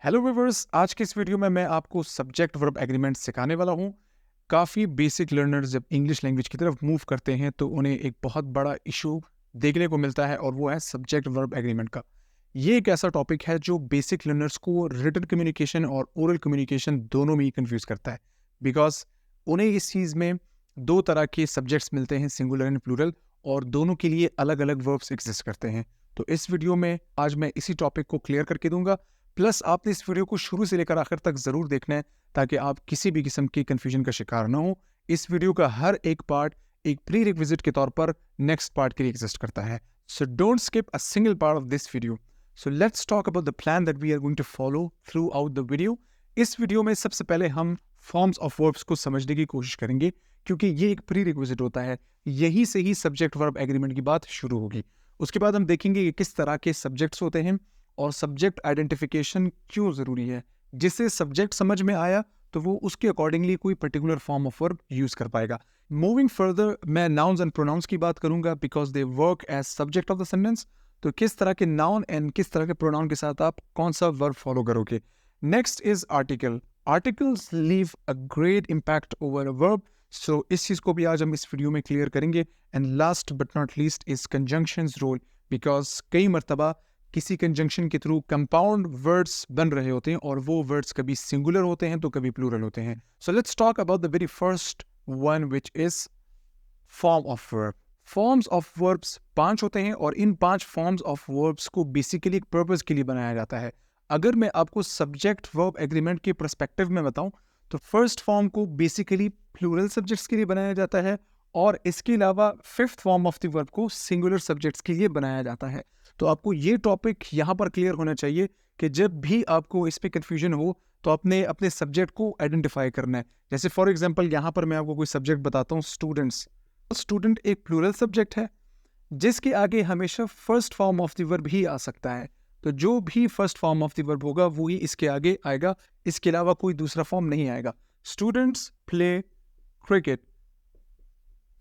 Hello viewers, आज के इस वीडियो में मैं आपको सब्जेक्ट वर्ब एग्रीमेंट सिखाने वाला हूँ। काफ़ी बेसिक लर्नर्स जब इंग्लिश लैंग्वेज की तरफ मूव करते हैं तो उन्हें एक बहुत बड़ा इशू देखने को मिलता है और वो है सब्जेक्ट वर्ब एग्रीमेंट का। ये एक ऐसा टॉपिक है जो बेसिक लर्नर्स को रिटन कम्युनिकेशन और ओरल कम्युनिकेशन दोनों में ही कंफ्यूज करता है। बिकॉज उन्हें इस चीज़ में दो तरह के सब्जेक्ट्स मिलते हैं, सिंगुलर एंड प्लूरल, और दोनों के लिए अलग अलग वर्ब्स एग्जिस्ट करते हैं। तो इस वीडियो में आज मैं इसी टॉपिक को क्लियर करके दूंगा। प्लस आपने इस वीडियो को शुरू से लेकर आखिर तक जरूर देखना है ताकि आप किसी भी किस्म की कंफ्यूजन का शिकार ना हो। इस वीडियो का हर एक पार्ट एक प्री रिक्विजिट के तौर पर नेक्स्ट पार्ट के लिए एग्जिस्ट करता है। So don't skip a single part of this video. So let's talk about the plan that we are going to follow throughout the video. इस video में सबसे पहले हम फॉर्म्स ऑफ वर्ब्स को समझने की कोशिश करेंगे क्योंकि ये एक प्री रिक्विजिट होता है। यहीं से ही सब्जेक्ट वर्ब एग्रीमेंट की बात शुरू होगी। उसके बाद हम देखेंगे कि किस तरह के सब्जेक्ट्स होते हैं और सब्जेक्ट आइडेंटिफिकेशन क्यों ज़रूरी है। जिससे सब्जेक्ट समझ में आया तो वो उसके अकॉर्डिंगली कोई particular form of verb use कर पाएगा। मूविंग फर्दर मैं नाउन्स एंड प्रोनाउंस की बात करूंगा because they work as subject of the sentence. तो किस तरह के नाउन एंड किस तरह के प्रोनाउन के साथ आप कौन सा वर्ब फॉलो करोगे। Next is article. Articles leave a great impact over a verb. So इस चीज़ को भी आज हम इस वीडियो में क्लियर करेंगे। And last but not least is conjunctions role, because कई मरतबा किसी कंजंक्शन के थ्रू कंपाउंड वर्ड्स बन रहे होते हैं और वो वर्ड्स कभी सिंगुलर होते हैं तो कभी प्लूरल होते हैं। सो let's talk about the very first one which is form of verb. Forms of verbs 5 होते हैं और इन 5 फॉर्म्स ऑफ वर्ब्स को बेसिकली एक पर्पस के लिए बनाया जाता है। अगर मैं आपको सब्जेक्ट वर्ब एग्रीमेंट के पर्सपेक्टिव में बताऊं तो फर्स्ट फॉर्म को बेसिकली प्लूरल सब्जेक्ट्स के लिए बनाया जाता है और इसके अलावा fifth form of the verb को सिंगुलर सब्जेक्ट्स के लिए बनाया जाता है। तो आपको ये टॉपिक यहाँ पर क्लियर होना चाहिए कि जब भी आपको इस पे कंफ्यूजन हो तो अपने अपने सब्जेक्ट को आइडेंटिफाई करना है। जैसे फॉर एग्जांपल यहाँ पर मैं आपको कोई सब्जेक्ट बताता हूँ, स्टूडेंट्स। स्टूडेंट एक प्लूरल सब्जेक्ट है जिसके आगे हमेशा first form of the verb ही आ सकता है। तो जो भी first form of the verb होगा वो ही इसके आगे आएगा, इसके अलावा कोई दूसरा फॉर्म नहीं आएगा। Students play cricket.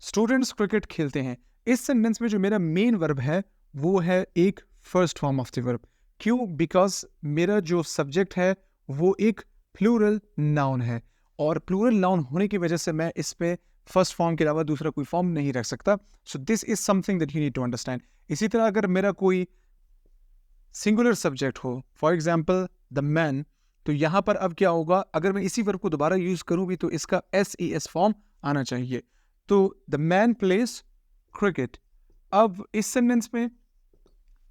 Students cricket खेलते हैं। इस सेंटेंस में जो मेरा मेन वर्ब है वो है एक first form of the verb. क्यों? बिकॉज मेरा जो सब्जेक्ट है वो एक प्लूरल नाउन है और प्लूरल नाउन होने की वजह से मैं इस पे फर्स्ट फॉर्म के अलावा दूसरा कोई फॉर्म नहीं रख सकता। So this is something that you need to understand. इसी तरह अगर मेरा कोई सिंगुलर सब्जेक्ट हो, फॉर एग्जाम्पल द मैन, तो यहाँ पर अब क्या होगा, अगर मैं इसी वर्ब को दोबारा यूज करूँ भी तो इसका SES फॉर्म आना चाहिए। तो द मैन प्लेस क्रिकेट। अब इस सेंटेंस में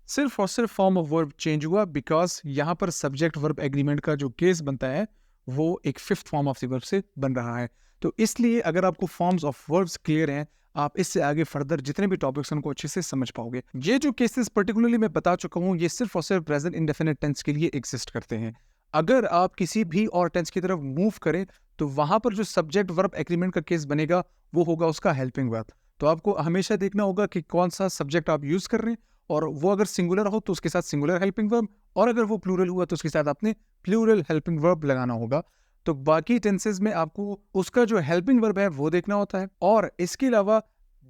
सिर्फ और सिर्फ फॉर्म ऑफ वर्ब चेंज हुआ बिकॉज यहाँ पर सब्जेक्ट वर्ब एग्रीमेंट का जो केस बनता है वो एक fifth form of the verb से बन रहा है। तो इसलिए अगर आपको फॉर्म्स ऑफ वर्ब्स क्लियर हैं आप इससे आगे फर्दर जितने भी टॉपिक्स उनको अच्छे से समझ पाओगे। ये जो केसेस पर्टिकुलरली मैं बता चुका हूँ ये सिर्फ और सिर्फ प्रेजेंट इंडेफिनिट टेंस के लिए एग्जिस्ट करते हैं। अगर आप किसी भी और टेंस की तरफ मूव करें तो वहां पर जो सब्जेक्ट वर्ब एग्रीमेंट का केस बनेगा वो होगा उसका हेल्पिंग वर्ब। तो आपको हमेशा देखना होगा कि कौन सा सब्जेक्ट आप यूज कर रहे हैं और वो अगर सिंगुलर हो तो उसके साथ सिंगुलर हेल्पिंग वर्ब और अगर वो प्लूरल हुआ तो उसके साथ आपने प्लूरल हेल्पिंग वर्ब लगाना होगा। तो बाकी टेंसेस में आपको उसका जो हेल्पिंग वर्ब है वो देखना होता है और इसके अलावा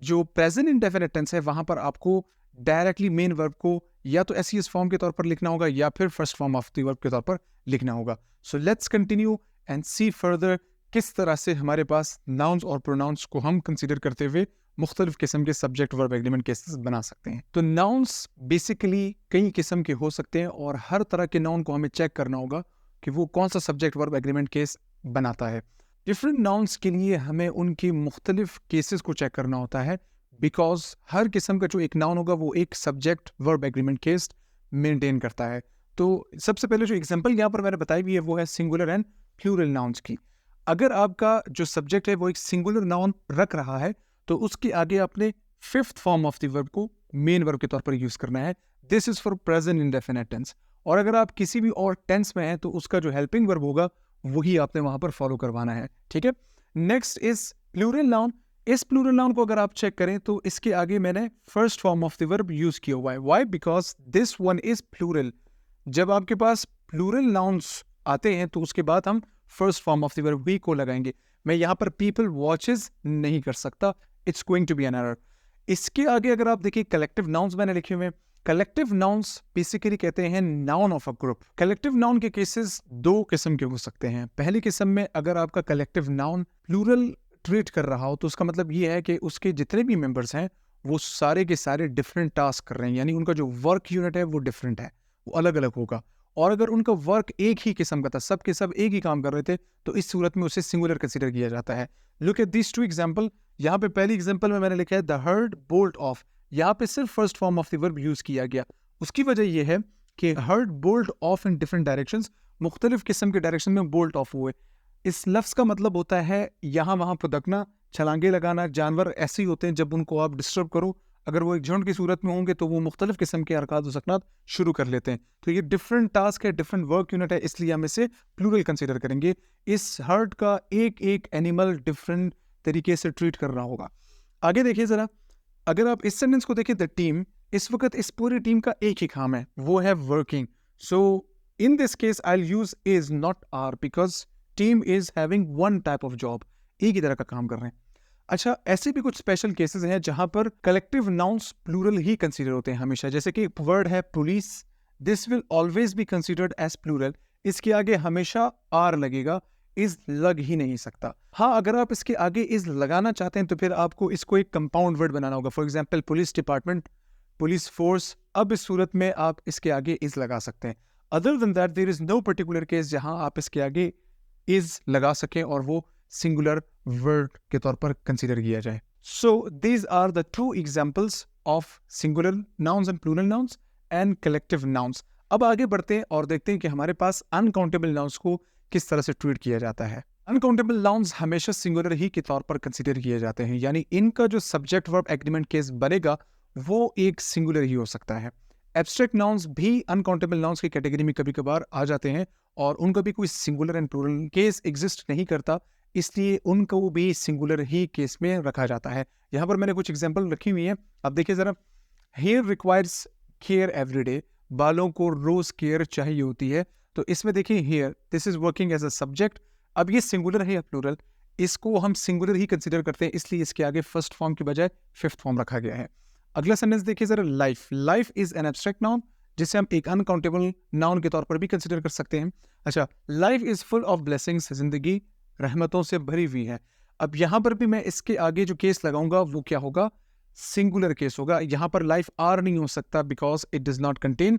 जो प्रेजेंट इंडेफिनिट टेंस है वहां पर आपको डायरेक्टली मेन वर्ब को या तो SES फॉर्म के तौर पर लिखना होगा या फिर first form of the verb के तौर पर लिखना होगा। So let's continue and see further किस तरह से हमारे पास नाउन्स और प्रोनाउंस को हम कंसीडर करते हुए मुख्तलिफ किस्म के सब्जेक्ट वर्ब एग्रीमेंट केसेस बना सकते हैं। तो नाउन्स बेसिकली कई किस्म के हो सकते हैं और हर तरह के नाउन को हमें चेक करना होगा कि वो कौन सा सब्जेक्ट वर्ब एग्रीमेंट केस बनाता है। डिफरेंट नाउन्स के लिए हमें उनके मुख्तलिफ केसेस को चेक करना होता है बिकॉज हर किस्म का जो एक नाउन होगा वो एक subject verb agreement case maintain करता है। तो सबसे पहले जो एग्जांपल यहाँ पर मैंने बताई हुई है वो है सिंगुलर एंड प्लूरल नाउन्स की। अगर आपका जो सब्जेक्ट है वो एक सिंगुलर नाउन रख रहा है तो उसके आगे आपने fifth form of the verb को मेन वर्ब के तौर पर यूज करना है। This is for present indefinite tense. और अगर आप किसी भी और टेंस में हैं तो उसका जो हेल्पिंग वर्ब होगा वही आपने वहां पर फॉलो करवाना है। ठीक है। Next is plural noun. इस प्लूरल नाउन को अगर आप चेक करें तो इसके आगे मैंने first form of the verb use किया हुआ है। Why? Because this one is plural. जब आपके पास प्लूरल नाउन्स आते हैं तो उसके बाद हम first form of the verb V को लगाएंगे। मैं यहाँ पर पीपल वॉचेस नहीं कर सकता, it's going to be an error. इसके आगे अगर आप देखिए कलेक्टिव नाउन्स मैंने लिखे हुए हैं कलेक्टिव नाउन्स बेसिकली कहते हैं noun of a group. Collective noun के केसेस दो किस्म के हो सकते हैं। पहली किस्म में अगर आपका कलेक्टिव नाउन प्लूरल ट्रीट कर रहा हो तो उसका मतलब ये है कि उसके जितने भी मेंबर्स हैं वो सारे के सारे डिफरेंट टास्क कर रहे हैं, यानी उनका जो वर्क यूनिट है वो डिफरेंट है, वो अलग अलग होगा। और अगर उनका वर्क एक ही किस्म का था, सब के सब एक ही काम कर रहे थे, तो इस सूरत में उसे सिंगुलर कंसीडर किया जाता है। Look at this two example. यहाँ पे पहली एग्जांपल में मैंने लिखा है द हर्ड बोल्ट ऑफ। यहाँ पे सिर्फ first form of the verb use किया गया। उसकी वजह यह है कि heard bolt of in different directions, मुख्तलिफ किस्म के डायरेक्शन में बोल्ट ऑफ हुए। इस लफ्ज का मतलब होता है यहाँ वहां फुदकना, छलांगे लगाना। जानवर ऐसे ही होते हैं, जब उनको आप डिस्टर्ब करो, अगर वो एक झुंड की सूरत में होंगे तो वो मुख्तलिफ किस्म के हरकत व सकनात शुरू कर लेते हैं। तो ये डिफरेंट टास्क है, डिफरेंट वर्क यूनिट है, इसलिए हम इसे प्लूरल कंसीडर करेंगे। इस हर्ड का एक एक एनिमल डिफरेंट तरीके से ट्रीट कर रहा होगा। आगे देखिए जरा, अगर आप इस सेंटेंस को देखें, द टीम, इस वक्त इस पूरी टीम का एक ही काम है, वो है working. So in this case I will use is not are, because team is having one type of job, एक ही तरह का काम कर रहे हैं। अच्छा, ऐसे भी कुछ स्पेशल केसेस हैं जहां पर कलेक्टिव नाउन्स प्लूरल ही कंसीडर होते हैं हमेशा। जैसे कि वर्ड है police, this will always be considered as plural. इसके आगे हमेशा आर लगेगा, इज लग ही नहीं सकता। हाँ, अगर आप इसके आगे इज लगाना चाहते हैं तो फिर आपको इसको एक कंपाउंड वर्ड बनाना होगा। For example police department, police force, अब इस सूरत में आप इसके आगे इज लगा सकते हैं। Other than that there is no particular case जहां आप इसके आगे इज लगा सकें और वो सिंगुलर वर्ड के तौर पर कंसीडर किया जाए। So these are the two examples of singular nouns and plural nouns and collective nouns. अब आगे बढ़ते हैं और देखते हैं कि हमारे पास अनकाउंटेबल नाउन्स को किस तरह से ट्रीट किया जाता है। अनकाउंटेबल नाउन्स हमेशा सिंगुलर ही के तौर पर कंसीडर किए जाते हैं, यानी इनका जो सब्जेक्ट वर्ब एग्रीमेंट केस बनेगा वो एक सिंगुलर ही हो सकता है। एब्स्ट्रैक्ट नाउन्स भी अनकाउंटेबल नाउन्स की कैटेगरी में कभी कभार आ जाते हैं और उनका भी कोई singular and plural case exist नहीं करता, इसलिए उनको भी सिंगुलर ही केस में रखा जाता है। यहाँ पर मैंने कुछ एग्जांपल रखी हुई है, अब देखिए जरा। हेयर रिक्वायर्स केयर एवरीडे, बालों को रोज केयर चाहिए होती है। तो इसमें देखिए here, this is working as a subject. अब ये सिंगुलर है या प्लूरल, इसको हम सिंगुलर ही कंसिडर करते हैं, इसलिए इसके आगे फर्स्ट फॉर्म की बजाय फिफ्थ फॉर्म रखा गया है। अगला सेंटेंस देखिए जरा, life. Life is an abstract noun, जिसे हम एक अनकाउंटेबल नाउन के तौर पर भी कंसिडर कर सकते हैं। अच्छा, life is full of blessings, जिंदगी रहमतों से भरी हुई है। अब यहां पर भी मैं इसके आगे जो केस लगाऊंगा वो क्या होगा, सिंगुलर केस होगा। यहां पर लाइफ आर नहीं हो सकता because it does not contain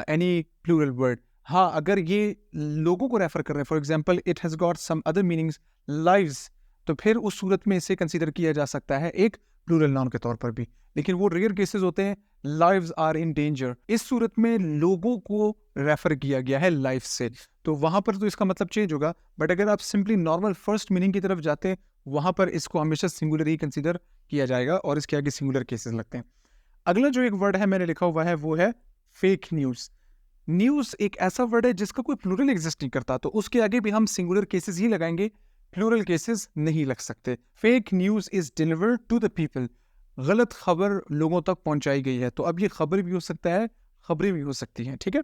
any plural word. हाँ, अगर ये लोगों को रेफर कर रहे हैं, for example it has got some other meanings lives, तो फिर उस सूरत में इसे कंसीडर किया जा सकता है एक प्लूरल नाउन के तौर पर भी, लेकिन वो रेयर केसेस होते हैं। लाइव्स आर इन डेंजर, इस सूरत में लोगों को रेफर किया गया है लाइफ से, तो वहां पर तो इसका मतलब चेंज होगा। बट अगर आप सिंपली नॉर्मल फर्स्ट मीनिंग की तरफ जाते हैं, वहां पर इसको हमेशा सिंगुलर ही कंसीडर किया जाएगा और इसके आगे सिंगुलर केसेस लगते हैं। अगला जो एक वर्ड है मैंने लिखा हुआ है वो है फेक न्यूज। न्यूज एक ऐसा वर्ड है जिसका कोई प्लूरल एग्जिस्ट नहीं करता, तो उसके आगे भी हम सिंगुलर केसेस ही लगाएंगे, प्लूरल केसेस नहीं लग सकते। Fake news is delivered to the people, गलत खबर लोगों तक पहुंचाई गई है। तो अब ये खबर भी हो सकता है, खबरें भी हो सकती हैं, ठीक है।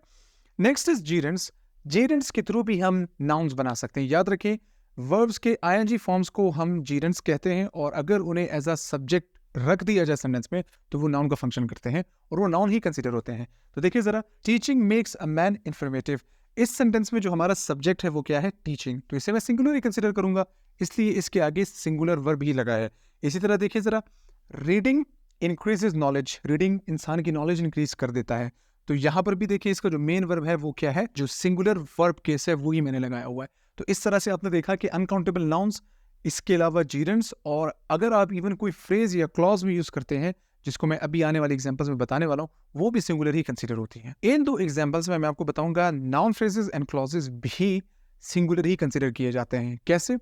Next is जीरेंट्स। जीरेंट्स के थ्रू भी हम नाउन्स बना सकते हैं। याद रखें, वर्ब्स के आईएनजी फॉर्म्स को हम जीरेंट्स कहते हैं और अगर उन्हें एज अ सब्जेक्ट रख दिया जाए सेंटेंस में तो वो नाउन का फंक्शन करते हैं और वो नाउन ही कंसीडर होते हैं। तो देखिए जरा, teaching makes a man informative. इस सेंटेंस में जो हमारा सब्जेक्ट है वो क्या है, टीचिंग, तो इसे मैं सिंगुलर ही कंसीडर करूंगा, इसलिए इसके आगे सिंगुलर वर्ब ही लगा है। इसी तरह देखिए जरा, रीडिंग इंक्रीजेज नॉलेज, रीडिंग इंसान की नॉलेज इंक्रीज कर देता है। तो यहाँ पर भी देखिए इसका जो मेन वर्ब है वो क्या है, जो सिंगुलर वर्ब केस है वो ही मैंने लगाया हुआ है। तो इस तरह से आपने देखा कि अनकाउंटेबल नाउन्स, इसके अलावा जीरेंट्स, और अगर आप इवन कोई फ्रेज या क्लॉज भी यूज करते हैं जिसको मैं अभी आने वाले एग्जांपल्स में बताने वाला हूँ, वो भी सिंगुलर ही कंसीडर होती हैं। इन दो एग्जांपल्स में मैं आपको बताऊंगा नाउन फ्रेजेस एंड क्लॉजेस भी सिंगुलर ही कंसीडर किए जाते हैं। कैसे,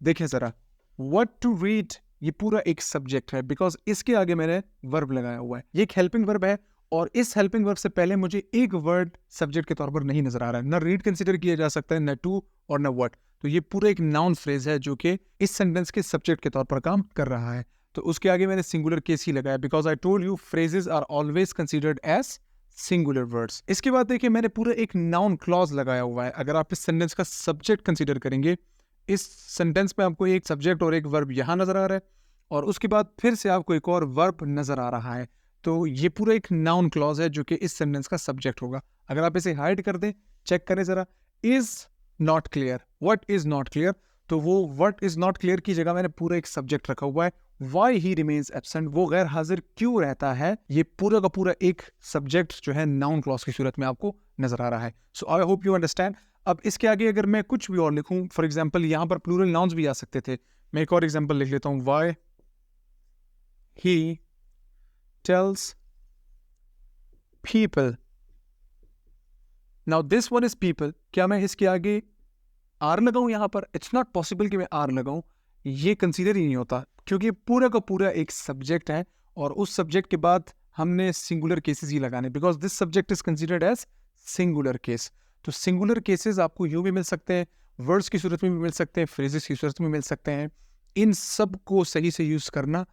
देखिए जरा, व्हाट टू रीड, ये पूरा एक सब्जेक्ट है बिकॉज इसके आगे मैंने वर्ब लगाया हुआ है। ये एक हेल्पिंग वर्ब है और इस हेल्पिंग वर्ब से पहले मुझे एक वर्ड सब्जेक्ट के तौर पर नहीं नजर आ रहा है। न रीड कंसीडर किया जा सकता है, न टू और न व्हाट। तो ये पूरा एक नाउन फ्रेज है जो कि इस सेंटेंस के सब्जेक्ट के तौर पर काम कर रहा है। तो उसके आगे मैंने सिंगुलर केस ही लगाया because I told you phrases are always considered as singular words. इसके बाद देखिए मैंने पूरा एक नाउन क्लॉज लगाया हुआ है। अगर आप इस सेंटेंस का सब्जेक्ट कंसीडर करेंगे, इस सेंटेंस में आपको एक सब्जेक्ट और एक वर्ब यहाँ नजर आ रहा है और उसके बाद फिर से आपको एक और वर्ब नजर आ रहा है। तो ये पूरा एक नाउन क्लॉज है जो कि इस सेंटेंस का सब्जेक्ट होगा। अगर आप इसे हाइड कर दें, चेक करें जरा, is not clear, what is not clear, तो वो व्हाट इज नॉट क्लियर की जगह मैंने पूरा एक सब्जेक्ट रखा हुआ है। वाई ही रिमेन्स एब्सेंट, वो गैर हाजिर क्यों रहता है, ये पूरा का पूरा एक सब्जेक्ट जो है नाउन क्लॉज की सूरत में आपको नजर आ रहा है। सो आई होप यू अंडरस्टैंड। अब इसके आगे अगर मैं कुछ भी और लिखूं, फॉर एग्जाम्पल यहाँ पर प्लूरल नाउन्स भी आ सकते थे। मैं एक और एग्जाम्पल लिख लेता हूं, why he tells people. Now this one is people, क्या मैं इसके आगे आर लगाऊं यहाँ पर? इट्स नॉट पॉसिबल कि मैं आर लगाऊं, ये कंसीडर ही नहीं होता, क्योंकि पूरा का पूरा एक सब्जेक्ट है और उस सब्जेक्ट के बाद हमने सिंगुलर केसेस ही लगाने, because this subject is considered as singular case. तो सिंगुलर केसेस आपको यूं भी मिल सकते हैं, वर्ड्स की सूरत में भी मिल सकते हैं, फ्रेजेस की सूरत में मिल सकते हैं। इन सब को सही से यूज करना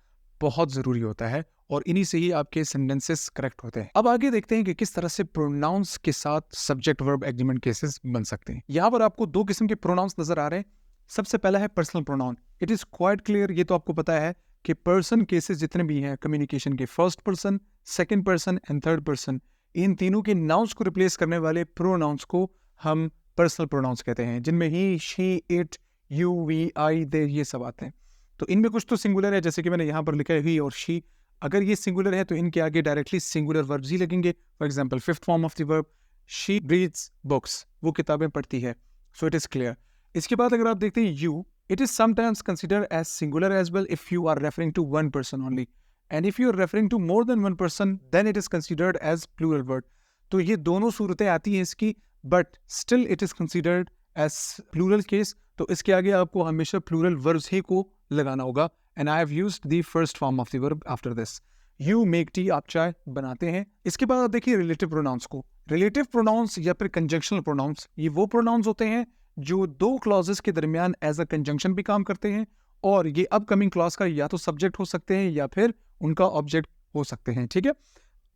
बहुत जरूरी होता है और इन्हीं से ही आपके सेंटेंसेस करेक्ट होते हैं। अब आगे देखते हैं कि किस तरह से प्रोनाउंस के साथ सब्जेक्ट वर्ब एग्रीमेंट केसेस बन सकते हैं। यहाँ पर आपको दो किस्म के प्रोनाउंस नजर आ रहे हैं। सबसे पहला है personal pronoun. It is quite clear, ये तो आपको पता है कि पर्सन केसेस जितने भी हैं कम्युनिकेशन के, first person, second person and third person, इन तीनों के नाउंस को रिप्लेस करने वाले प्रोनाउंस को हम पर्सनल प्रोनाउंस कहते हैं, जिनमें ही, शी, इट, यू, वी, आई, दे, ये सब आते हैं। तो इनमें कुछ तो सिंगुलर है, जैसे कि मैंने यहाँ पर लिखा है ही और शी। अगर ये सिंगुलर है तो इनके आगे डायरेक्टली सिंगुलर वर्ब्स ही लगेंगे। For example fifth form of the verb, she reads books, वो किताबें पढ़ती है। So it is clear. इसके बाद अगर आप देखते हैं you, it is sometimes considered as singular as well if you are referring to one person only, and if you are referring to more than one person then it is considered as plural word. तो ये दोनों सूरतें आती हैं इसकी, but still it is considered as plural case. तो इसके आगे आपको हमेशा प्लूरल वर्ब्स ही को लगाना होगा। And I have used the first form of the verb after this. You make tea, आप चाय बनाते हैं। इसके बाद आप देखिए रिलेटिव प्रोनाउंस को। रिलेटिव प्रोनाउंस या फिर कंजंक्शनल प्रोनाउंस, ये वो प्रोनाउंस होते हैं जो दो क्लॉजेस के दरमियान एज अ कंजंक्शन भी काम करते हैं, और ये अपकमिंग क्लॉज का या तो सब्जेक्ट हो सकते हैं या फिर उनका ऑब्जेक्ट हो सकते हैं। ठीक है,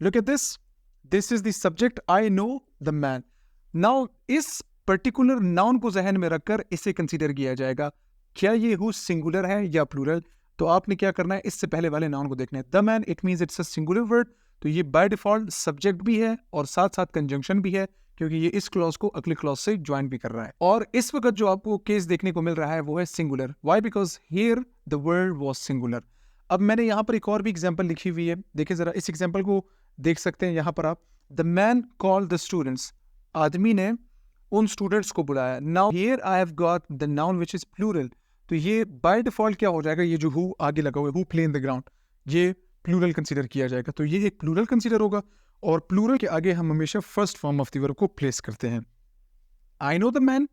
look at this, this is the subject, I know the man. Now इस पर्टिकुलर नाउन को जहन में रखकर इसे कंसीडर किया जाएगा, क्या ये हु सिंगुलर है या प्लूरल। तो आपने क्या करना है, इससे पहले वाले नाउन को देखना है। The man, it means it's a singular word, तो ये बाय डिफॉल्ट सब्जेक्ट भी है और साथ साथ कंजंक्शन भी है, क्योंकि ये इस क्लॉज को अगले क्लॉज से ज्वाइन भी कर रहा है। और इस वक्त जो आपको केस देखने को मिल रहा है वो है singular. Why? Because here the word was singular. अब मैंने यहाँ पर एक और भी एग्जांपल लिखी हुई है, देखिए जरा इस एग्जांपल को देख सकते हैं। यहाँ पर आप, the man called the students, आदमी ने उन स्टूडेंट्स को बुलाया। Now here I have got the noun which is plural, तो ये बाय डिफॉल्ट क्या हो जाएगा, ये जो हु आगे लगा हुआ है, who play in the ground, ये प्लूरल कंसीडर किया जाएगा। तो ये एक प्लूरल कंसीडर होगा, और प्लूरल के आगे हम हमेशा first form of the verb को प्लेस करते हैं। आई नो द मैन,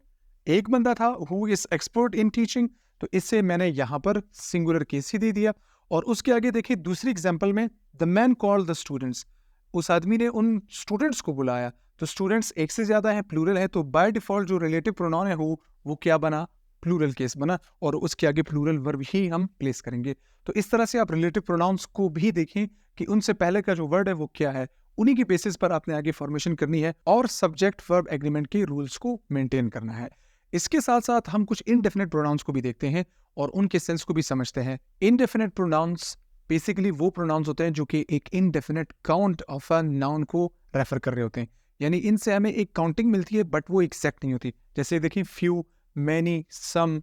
एक बंदा था who is expert in teaching, तो इससे मैंने यहाँ पर सिंगुलर केस ही दे दिया। और उसके आगे देखिए दूसरी एग्जाम्पल में, the man called the students, उस आदमी ने उन स्टूडेंट्स को बुलाया। तो स्टूडेंट्स एक से ज्यादा है, प्लूरल है, तो बाय डिफॉल्ट जो रिलेटिव प्रोनाउन है वो क्या बना, प्लूरल केस बना, और उसके आगे प्लूरल वर्ब ही हम प्लेस करेंगे। तो इस तरह से आप रिलेटिव प्रोनाउंस को भी देखें कि उनसे पहले का जो वर्ड है वो क्या है, उन्हीं की बेसिस पर आपने आगे फॉर्मेशन करनी है और सब्जेक्ट वर्ब एग्रीमेंट के रूल्स को मेंटेन करना है। इसके साथ साथ हम कुछ इनडेफिनेट प्रोनाउंस को भी देखते हैं और उनके सेंस को भी समझते हैं। इनडेफिनेट प्रोनाउंस बेसिकली वो प्रोनाउंस होते हैं जो कि एक indefinite count of a noun को रेफर कर रहे होते हैं, यानी इनसे हमें एक काउंटिंग मिलती है बट वो एग्जैक्ट नहीं होती। जैसे देखिए फ्यू, मैनी, सम,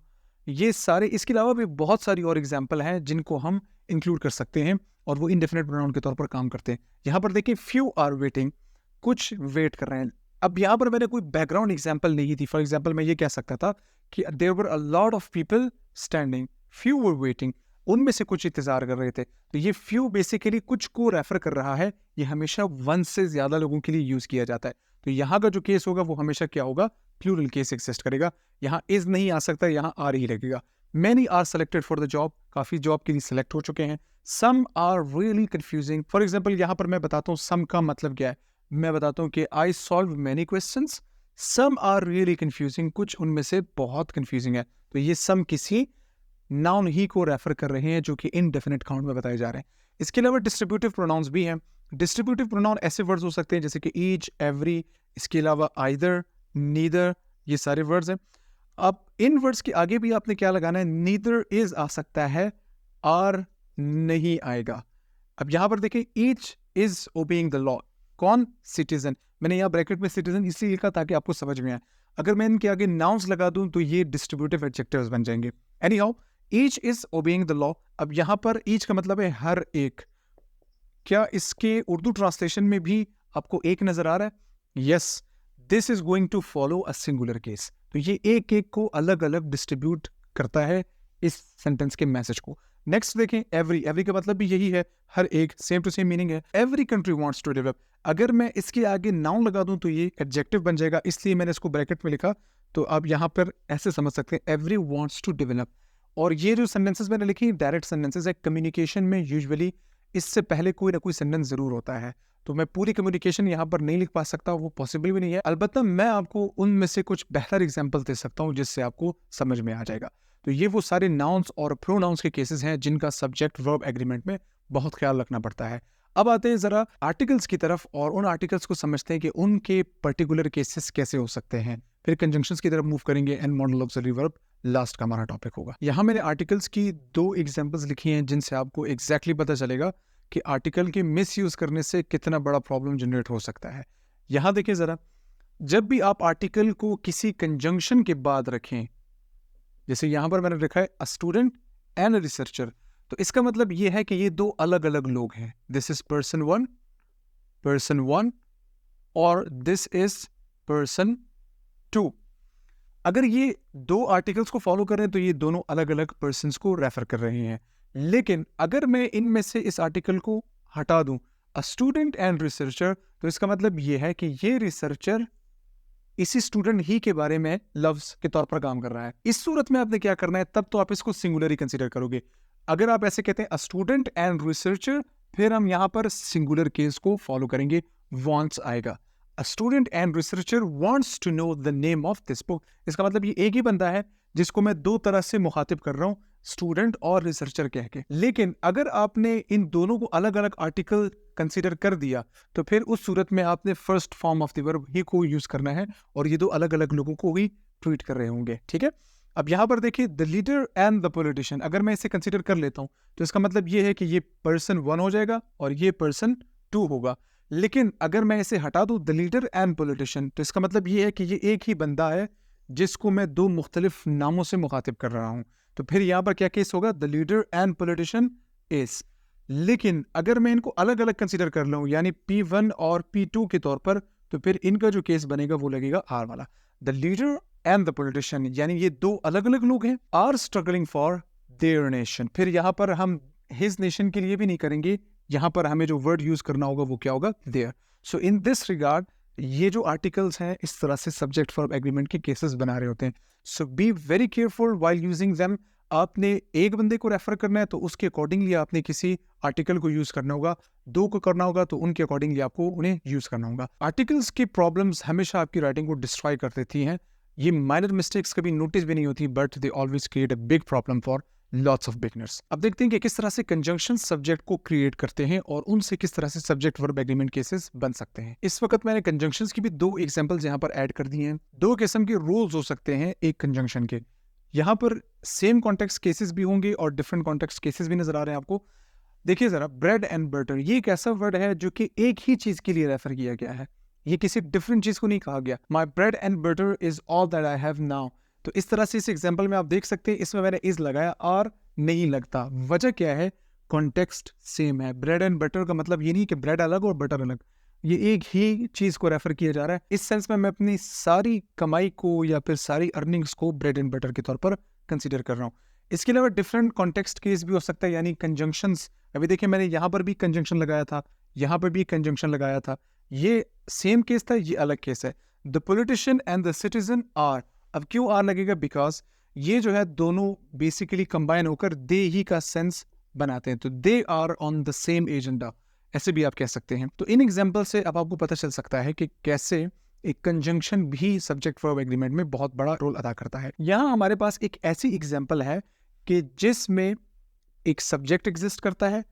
ये सारे, इसके अलावा भी बहुत सारी और एग्जाम्पल हैं जिनको हम इंक्लूड कर सकते हैं और वो इनडेफिनेट प्रोनाउन के तौर पर काम करते हैं। यहाँ पर देखिए फ्यू आर वेटिंग, कुछ वेट कर रहे हैं। अब यहाँ पर मैंने कोई बैकग्राउंड एग्जाम्पल नहीं दी। फॉर एग्जाम्पल मैं ये कह सकता था कि there were a lot of people standing, few were waiting, उनमें से कुछ इंतजार कर रहे थे। तो ये फ्यू बेसिकली कुछ को रेफर कर रहा है, ये हमेशा वन से ज्यादा लोगों के लिए यूज किया जाता है। तो यहाँ का जो केस होगा वो हमेशा क्या होगा, प्लूरल केस एग्जिस्ट करेगा। यहाँ इज नहीं आ सकता, यहाँ आर ही लगेगा। Many are selected for the job, काफी जॉब के लिए सिलेक्ट हो चुके हैं। Some are really confusing, for example यहाँ पर मैं बताता हूँ सम का मतलब क्या है। मैं बताता हूँ कि I solve many questions, some are really confusing, कुछ उनमें से बहुत कंफ्यूजिंग है। तो ये सम किसी नाउन ही को रेफर कर रहे हैं जो कि इनडेफिनेट काउंट में बताए जा रहे हैं। इसके अलावा डिस्ट्रीब्यूटिव प्रोनाउंस भी हैं। डिस्ट्रीब्यूटिव प्रोनाउन ऐसे वर्ड्स हो सकते हैं जैसे कि ईच, एवरी, इसके अलावा आइदर, नीदर, ये सारे वर्ड्स हैं। अब इन वर्ड्स के आगे भी आपने क्या लगाना है, नीदर इज आ सकता है, आर नहीं आएगा। अब यहाँ पर देखिए each is obeying the law. कौन? सिटीजन। मैंने यहाँ ब्रैकेट में सिटीजन इसलिए लिखा ताकि आपको समझ में आए। अगर मैं इनके आगे नाउन्स लगा दूं तो ये डिस्ट्रीब्यूटिव एडजेक्टिव्स बन जाएंगे। Any how, each is obeying the law. अब यहाँ पर ईच का मतलब है हर एक। क्या इसके उर्दू ट्रांसलेशन में भी आपको एक नजर आ रहा है? Yes, this is going to follow a singular case. तो ये एक एक को अलग अलग डिस्ट्रीब्यूट करता है इस सेंटेंस के मैसेज को। नेक्स्ट देखें, एवरी। एवरी का मतलब भी यही है, हर एक, सेम टू सेम मीनिंग है। Every country wants to develop. अगर मैं इसके आगे नाउन लगा दूं तो ये एडजेक्टिव बन जाएगा, इसलिए मैंने इसको ब्रैकेट में लिखा। तो आप यहाँ पर ऐसे समझ सकते हैं, एवरी वांट्स टू डेवलप। और ये जो सेंटेंसेस मैंने लिखी डायरेक्ट सेंटेंसेस है। कम्युनिकेशन में यूजुअली इससे पहले कोई ना कोई सेंटेंस जरूर होता है, तो मैं पूरी कम्युनिकेशन यहाँ पर नहीं लिख पा सकता, वो पॉसिबल भी नहीं है। अलबत्ता मैं आपको उनमें से कुछ बेहतर एग्जांपल दे सकता हूँ जिससे आपको समझ में आ जाएगा। तो ये वो सारे नाउन्स और प्रोनाउंस के केसेस हैं जिनका सब्जेक्ट वर्ब एग्रीमेंट में बहुत ख्याल रखना पड़ता है। अब आते हैं जरा आर्टिकल्स की तरफ और उन आर्टिकल्स को समझते हैं कि उनके पर्टिकुलर केसेस कैसे हो सकते हैं। फिर कंजंक्शंस की तरफ मूव करेंगे and model auxiliary verb last का हमारा टॉपिक होगा। यहाँ मैंने आर्टिकल्स की 2 एग्जांपल्स लिखी हैं जिनसे आपको एग्जैक्टली पता चलेगा कि आर्टिकल के मिसयूज करने से कितना बड़ा प्रॉब्लम जनरेट हो सकता है। यहाँ देखिए जरा, जब भी आप आर्टिकल को किसी कंजंक्शन के बाद रखें, जैसे यहाँ पर मैंने लिखा है अ स्टूडेंट एंड अ रिसर्चर, तो इसका मतलब ये है कि ये 2 अलग अलग लोग हैं। दिस इज पर्सन वन और दिस इज पर्सन 2। अगर ये 2 आर्टिकल्स को फॉलो करें तो ये दोनों अलग अलग पर्सन्स को रेफर कर रहे हैं। लेकिन अगर मैं इनमें से इस आर्टिकल को हटा दूं, अ स्टूडेंट एंड रिसर्चर, तो इसका मतलब ये है कि ये रिसर्चर इसी स्टूडेंट ही के बारे में लफ्ज के तौर पर काम कर रहा है। इस सूरत में आपने क्या करना है, तब तो आप इसको सिंगुलर ही कंसीडर करोगे। अगर आप ऐसे कहते हैं अ स्टूडेंट एंड रिसर्चर, फिर हम यहाँ पर सिंगुलर केस को फॉलो करेंगे, वांट्स आएगा। A student and researcher wants to know the name of this book. इसका मतलब ये एक ही बंदा है जिसको मैं 2 तरह से मुखातिब कर रहा हूँ, स्टूडेंट और रिसर्चर कह के। लेकिन अगर आपने इन दोनों को अलग अलग आर्टिकल कंसीडर कर दिया तो फिर उस सूरत में आपने first form of the verb ही को यूज करना है और ये 2 अलग अलग लोगों को ही ट्रीट कर रहे होंगे। ठीक है, अब यहाँ पर देखिए the leader and the politician. अगर मैं इसे कंसीडर कर लेता हूँ तो इसका मतलब ये है कि ये पर्सन 1 हो जाएगा और ये पर्सन 2 होगा। लेकिन अगर मैं इसे हटा दूं द लीडर एंड पॉलिटिशियन, तो इसका मतलब ये है कि ये एक ही बंदा है जिसको मैं 2 मुख्तलिफ नामों से मुखातिब कर रहा हूं। तो फिर यहाँ पर क्या केस होगा, the leader and politician is. लेकिन अगर मैं इनको अलग अलग कंसीडर कर लूं यानी P1 और P2 के तौर पर, तो फिर इनका जो केस बनेगा वो लगेगा आर वाला। The leader and the politician, यानी ये 2 अलग अलग लोग हैं, are struggling for their nation. फिर यहाँ पर हम हिज नेशन के लिए भी नहीं करेंगे, यहाँ पर हमें जो वर्ड यूज करना होगा वो क्या होगा, there. So in this regard ये जो आर्टिकल्स हैं इस तरह से सब्जेक्ट वर्ब एग्रीमेंट के केसेस बना रहे होते हैं। So be very careful while using them. आपने एक बंदे को रेफर करना है तो उसके अकॉर्डिंगली आपने किसी आर्टिकल को यूज करना होगा, 2 को करना होगा तो उनके अकॉर्डिंगली आपको उन्हें यूज करना होगा। आर्टिकल्स की प्रॉब्लम्स हमेशा आपकी राइटिंग को डिस्ट्रॉय कर देती हैं। ये माइनर मिस्टेक्स कभी नोटिस भी नहीं होती, but they always create a big problem for lots of beginners. अब देखते हैं कि किस तरह से कंजंक्शन सब्जेक्ट को क्रिएट करते हैं और उनसे किस तरह से सब्जेक्ट वर्ब एग्रीमेंट केसेस बन सकते हैं। इस वक्त मैंने कंजंक्शंस की भी 2 एग्जांपल्स यहाँ पर ऐड कर दिए हैं। 2 किस्म के रूल्स हो सकते हैं एक कंजंक्शन के। यहाँ पर सेम कॉन्टेक्स्ट केसेस भी होंगे और डिफरेंट कॉन्टेक्स्ट केसेस भी नजर आ रहे हैं आपको। देखिए जरा, ब्रेड एंड बटर, ये एक ऐसा वर्ड है जो कि एक ही चीज के लिए रेफर किया गया है, ये किसी डिफरेंट चीज को नहीं कहा गया। My bread and butter is all that I have now. तो इस तरह से इस एग्जांपल में आप देख सकते हैं, इसमें मैंने इज लगाया और नहीं लगता। वजह क्या है, कॉन्टेक्स्ट सेम है। ब्रेड एंड बटर का मतलब ये नहीं कि ब्रेड अलग और बटर अलग, ये एक ही चीज को रेफर किया जा रहा है। इस सेंस में मैं अपनी सारी कमाई को या फिर सारी अर्निंग्स को ब्रेड एंड बटर के तौर पर कंसीडर कर रहा हूँ। इसके अलावा डिफरेंट कॉन्टेक्स्ट केस भी हो सकता है, यानी कंजंक्शंस। अभी देखिए मैंने यहाँ पर भी कंजंक्शन लगाया था, यहाँ पर भी कंजंक्शन लगाया था, ये सेम केस था, ये अलग केस है। The politician and the citizen are. अब क्यों आर लगेगा, बिकॉज ये जो है दोनों बेसिकली कंबाइन होकर दे ही का सेंस बनाते हैं, तो they are on the same agenda, ऐसे भी आप कह सकते हैं। तो इन एग्जाम्पल से अब आपको पता चल सकता है कि कैसे एक कंजंक्शन भी सब्जेक्ट वर्ब एग्रीमेंट में बहुत बड़ा रोल अदा करता है। यहाँ हमारे पास एक ऐसी एग्जाम्पल है कि जिसमें एक सब्जेक्ट एग्जिस्ट करता है,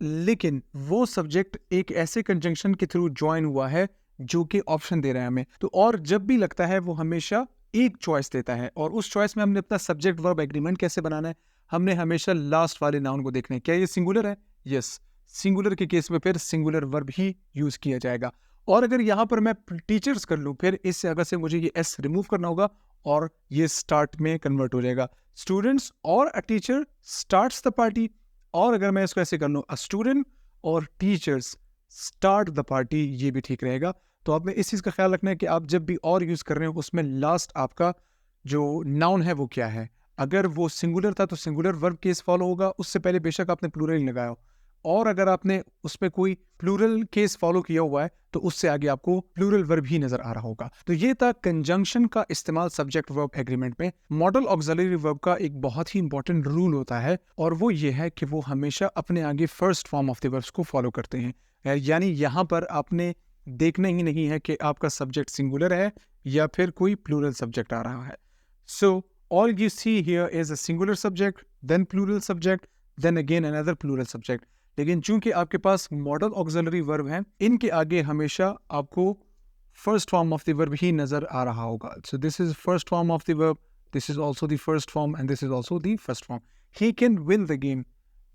लेकिन वो सब्जेक्ट एक ऐसे कंजंक्शन के थ्रू ज्वाइन हुआ है जो कि ऑप्शन दे रहा है हमें। तो और जब भी लगता है वो हमेशा एक चॉइस देता है, और उस चॉइस में हमने अपना सब्जेक्ट वर्ब एग्रीमेंट कैसे बनाना है, हमने हमेशा लास्ट वाले नाउन को देखना है। क्या ये सिंगुलर है? यस, सिंगुलर के केस में फिर सिंगुलर वर्ब ही यूज किया जाएगा। और अगर यहाँ पर मैं टीचर्स कर लूँ, फिर इस जगह से मुझे ये एस रिमूव करना होगा और ये स्टार्ट में कन्वर्ट हो जाएगा। स्टूडेंट्स और a teacher starts the party. और अगर मैं इसको ऐसे कर लूँ, अ स्टूडेंट और टीचर्स स्टार्ट द पार्टी, ये भी ठीक रहेगा। तो आपने इस चीज़ का ख्याल रखना है कि आप जब भी और यूज़ कर रहे हो उसमें लास्ट आपका जो नाउन है वो क्या है। अगर वो सिंगुलर था तो सिंगुलर वर्ब केस फॉलो होगा, उससे पहले बेशक आपने प्लूरल लगाया हो। और अगर आपने उसमें कोई प्लूरल केस फॉलो किया हुआ है तो उससे आगे आपको प्लूरल वर्ब ही नजर आ रहा होगा। तो ये था कंजंक्शन का इस्तेमाल सब्जेक्ट वर्ब एग्रीमेंट में। मॉडल ऑक्सिलरी वर्ब का एक बहुत ही इंपॉर्टेंट रूल होता है और वो ये है कि वो हमेशा अपने आगे first form of the verbs को फॉलो करते हैं। यानी यहाँ पर आपने देखना ही नहीं है कि आपका सब्जेक्ट सिंगुलर है या फिर कोई प्लूरल सब्जेक्ट आ रहा है। सो all you see here is a singular subject, then plural subject, then again another plural subject. लेकिन चूंकि आपके पास मॉडल ऑक्सिलरी वर्ब है, इनके आगे हमेशा आपको first form of the verb ही नजर आ रहा होगा। So this is first form of the verb, this is also the first form and this is also the first form. He can win the game,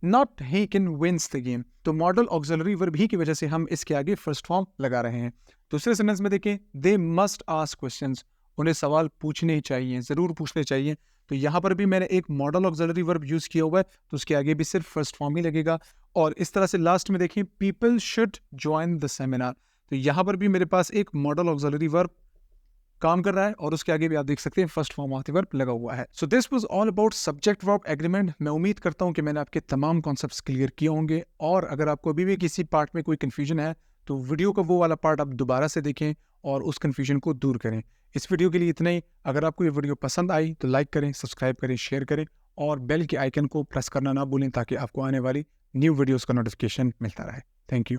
not he can wins the game. तो modal auxiliary verb ही की वजह से हम इसके आगे first form लगा रहे हैं। दूसरे सेंटेंस में देखें, दे मस्ट आस्क क्वेश्चंस, उन्हें सवाल पूछने चाहिए, जरूर पूछने चाहिए। तो यहाँ पर भी मैंने एक मॉडल ऑक्सिलरी वर्ब यूज किया हुआ है, तो उसके आगे भी सिर्फ फर्स्ट फॉर्म ही लगेगा। और इस तरह से लास्ट में देखें, people should join the seminar, तो यहाँ पर भी मेरे पास एक मॉडल ऑक्सिलरी वर्ब काम कर रहा है और उसके आगे भी आप देख सकते हैं first form of the verb लगा हुआ है। So this was all about subject verb agreement. मैं उम्मीद करता हूं कि मैंने आपके तमाम कॉन्सेप्ट्स क्लियर किए होंगे। और अगर आपको अभी भी किसी पार्ट में कोई कंफ्यूजन है तो वीडियो का वो वाला पार्ट आप दोबारा से देखें और उस कंफ्यूजन को दूर करें। इस वीडियो के लिए इतना ही। अगर आपको ये वीडियो पसंद आई तो लाइक करें, सब्सक्राइब करें, शेयर करें और बेल के आइकन को प्रेस करना ना भूलें ताकि आपको आने वाली न्यू वीडियोस का नोटिफिकेशन मिलता रहे। Thank you.